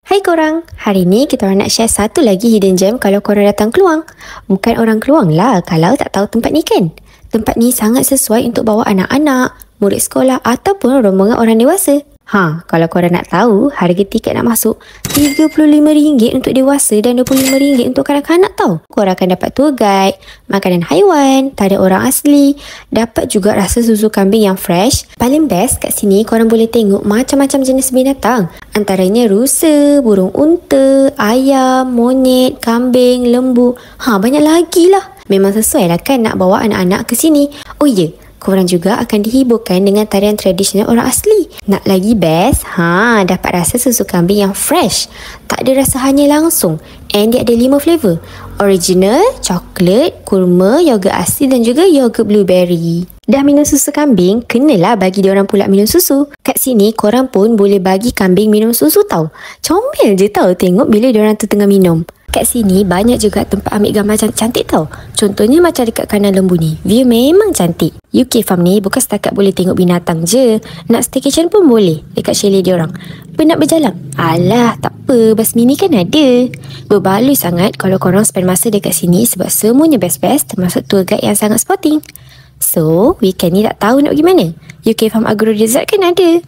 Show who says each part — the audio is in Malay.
Speaker 1: Hai korang, hari ni kita orang nak share satu lagi hidden gem kalau korang datang Keluang. Bukan orang Keluang lah kalau tak tahu tempat ni kan. Tempat ni sangat sesuai untuk bawa anak-anak, murid sekolah ataupun rombongan orang dewasa. Kalau korang nak tahu, harga tiket nak masuk RM35 untuk dewasa dan RM25 untuk kanak-kanak tau. Korang akan dapat tour guide, makanan haiwan, tak ada orang asli, dapat juga rasa susu kambing yang fresh. Paling best kat sini korang boleh tengok macam-macam jenis binatang. Antaranya rusa, burung unta, ayam, monyet, kambing, lembu. Banyak lagi lah. Memang sesuai lah kan nak bawa anak-anak ke sini. Oh ya, korang juga akan dihiburkan dengan tarian tradisional orang asli. Nak lagi best, dapat rasa susu kambing yang fresh. Tak ada rasa hanya langsung. And dia ada 5 flavor. Original, coklat, kurma, yogurt asli dan juga yogurt blueberry. Dah minum susu kambing, kenalah bagi diorang pula minum susu. Kat sini korang pun boleh bagi kambing minum susu tau. Comel je tau tengok bila diorang tu tengah minum. Kat sini banyak juga tempat ambil gambar cantik tau. Contohnya macam dekat kanan lembu ni. View memang cantik. UK Farm ni bukan setakat boleh tengok binatang je. Nak staycation pun boleh dekat chalet diorang. Penat berjalan? Alah, tak apa. Bas mini kan ada. Berbaloi sangat kalau korang spend masa dekat sini sebab semuanya best-best termasuk tour guide yang sangat sporting. So, weekend ni tak tahu nak pergi mana? UK Farm Agro Resort kan ada.